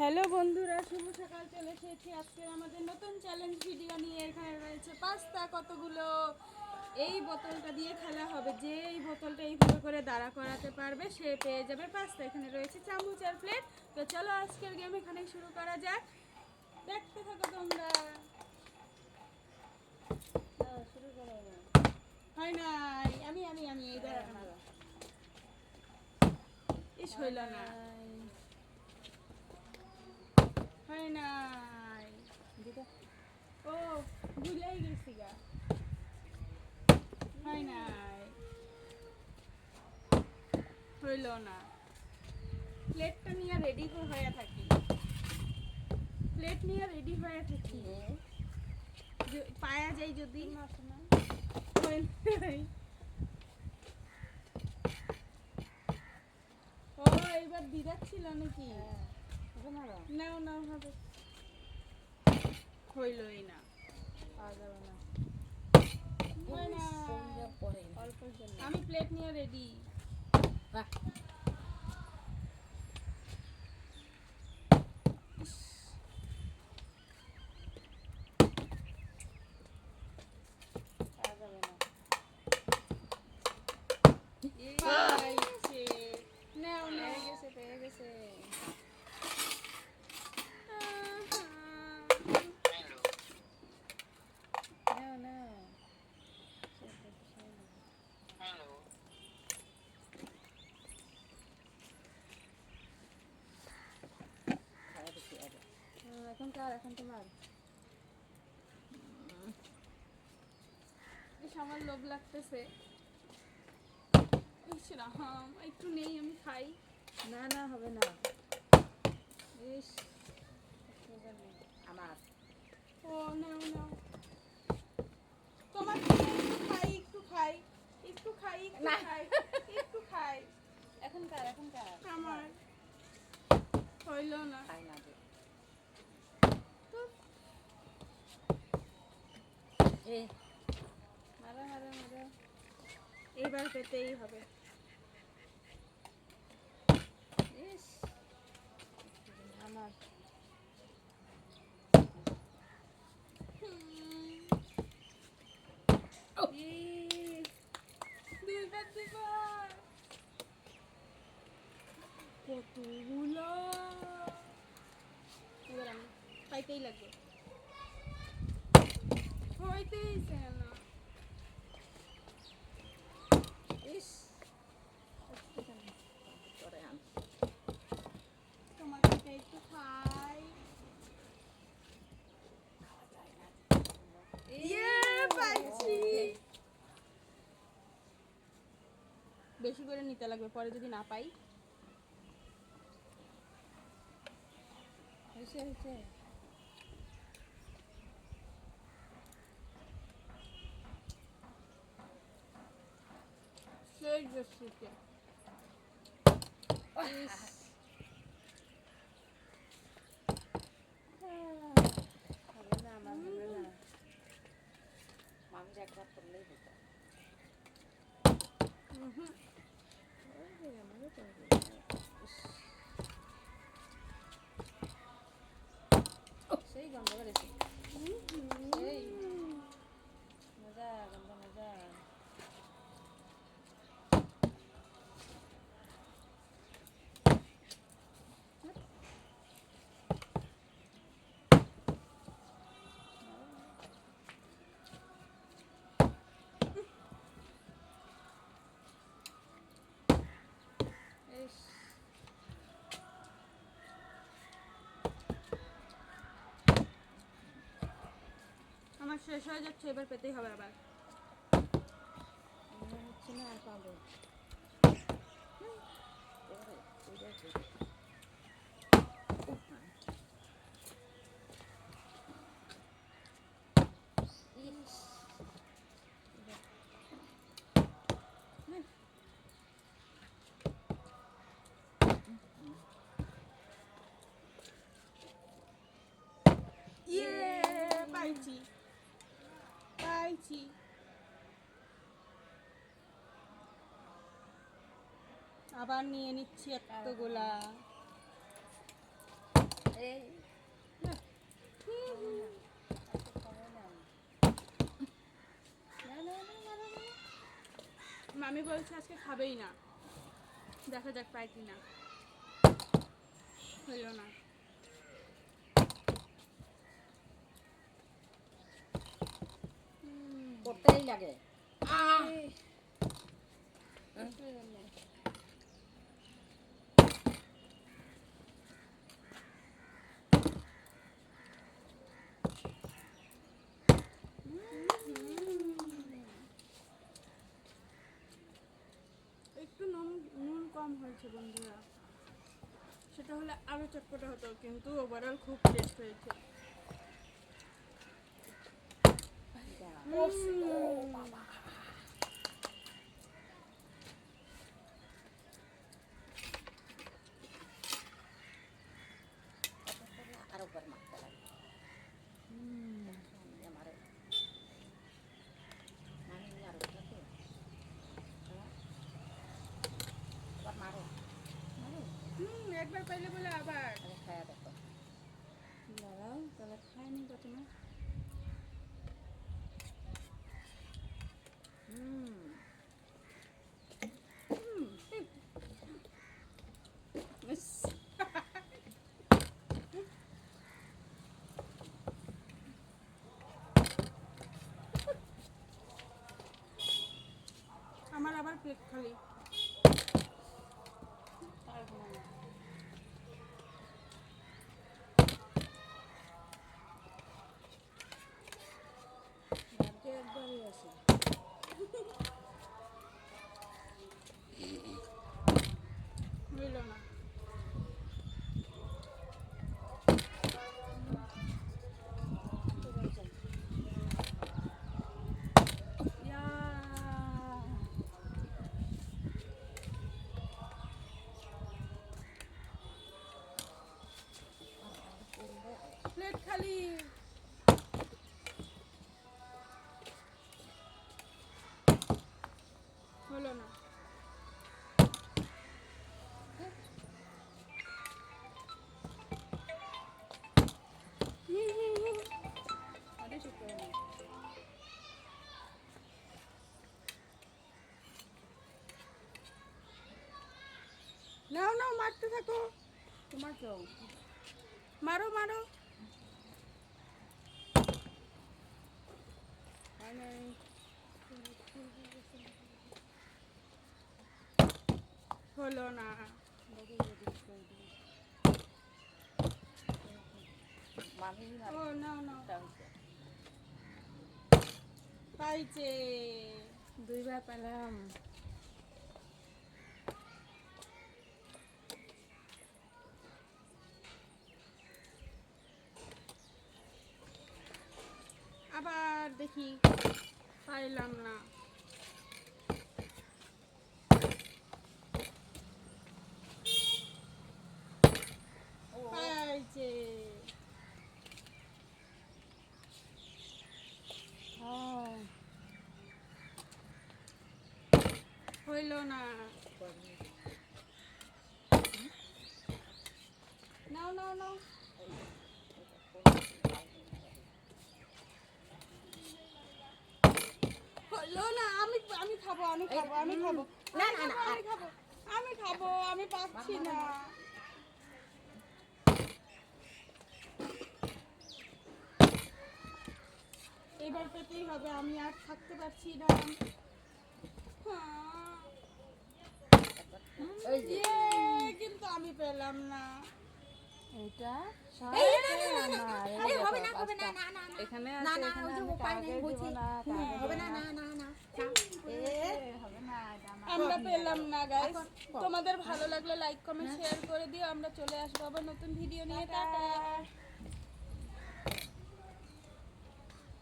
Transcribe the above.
Hello বন্ধুরা, শুভ সকাল। চলে এসেছি আজকে আমাদের নতুন চ্যালেঞ্জ ভিডিও নিয়ে। এখানে রয়েছে পাস্তা কতগুলো। এই বোতলটা দিয়ে খেলা হবে, যে এই বোতলটা এইভাবে করে দাঁড়া করাতে পারবে সে পেয়ে যাবে পাস্তা। এখানে রয়েছে চামচ আর প্লেট। তো চলো আজকের গেম এখানে শুরু করা যাক, দেখতে থাকো তোমরা। শুরু করো। হয় নাই, আমি আমি আমি এই দাঁড়া ইস হইল না, হয় নাই। ও ভুলেই গেছি গা, হয় নাই, হইল না। প্লেটটা নিয়ে রেডি হয়ে থাকি, প্লেট নিয়ে রেডি হয়ে থাকি, পায়া যাই যদি। ও এইবার দিদার ছিল নাকি? নাও নাও, হবে। হইলই না, পাওয়া যাবে না। আমি প্লেট নিয়ে রেডি। নাও নাও, গেছে, পেয়ে গেছে। নাও নাও। এখন তোমার আমার লোভ লাগতেছে। ইস রাম, একটু নেই, আমি খাই। না না, হবে না। ইস, আমার ও নাও নাও, তোমার একটু খাই, একটু খাই, একটু খাই, একটু খাই, একটু খাই। এখনকার আমার হইল না। খাই না যে। মারা মারা মারা, এবার পেতেই হবে। ইস, আমার দুইবার দুইবার কতগুলো। এবার আমি পাইতেই লাগবে, হইতেই চায় না। ইস, করে আন। তোমার কাছে একটু খাই। পাইছি। বেশি করে নিতে লাগবে, পরে যদি না পাই। হয়েছে হয়েছে। সেই বেশিতে হবে না, আমার হবে না। মানুষ একবার করলেই হতো। আমারও তো হবে। সেই গন্ধ করেছে, সেই মজা, গন্ধ মজা। ইস, আমার শেষ হয়ে যাচ্ছে, এবার পেতেই হবে আবার। মনে হচ্ছে না আর পাবো। ইস, পাইছি পাইছি। আবার নিয়ে নিচ্ছি এতগুলা। রে মামি বলছে আজকে খাবেই না, দেখা যাক পাই কিনা। হইল না। করতেই লাগে একটু নুন নুন কম হয়েছে বন্ধুরা, সেটা হলে আরো চটপটা হতো, কিন্তু ওভারঅল খুব টেস্ট হয়েছে। আরো বার মারতে লাগে মারে মামি আরো নাকি আবার মারো মারো একবার পাইলে বলে আবার আরে খায়া দেখো দাঁড়াও, তাহলে খায়নি প্রথমে। ইস। আমার আবার পেট খালি। ভাগ্যে একবারই আছে হইল না। ইয়া। প্লেট খালি। হলো না। আরে চুপ করে না। নাও নাও, মারতে থাকো। তোমার কেউ মারো মারো। হলো না। মামি ও নাও নাও, হয়েছে পাইছে। দুইবার পেলাম আবার দেখি, পাইলাম না। পাইছে। হইল না। নাও নাও নাও। হইলো না। আমি আমি খাবো, আমি খাবো, আমি খাবো, না, আমি না, খাবো, না। আমি খাবো, আমি খাবো, আমি পাচ্ছি না। এবার পেতেই হবে, আমি আর থাকতে পারছি না। ওই যে কিন্তু আমি পেলাম না। এটা এই আমার এই হবে না হবে না, না না এখানে না আছে, না এখানে ওই যে আমি উপায় নেই কাগজ বলছি দিব না, কাগজ হবে দিব না না। না না না হবে না, আমরা পেলাম না গাইস। তোমাদের ভালো লাগলে লাইক কমেন্ট শেয়ার করে দিও। আমরা চলে আসবো আবার নতুন ভিডিও নিয়ে। টাটা।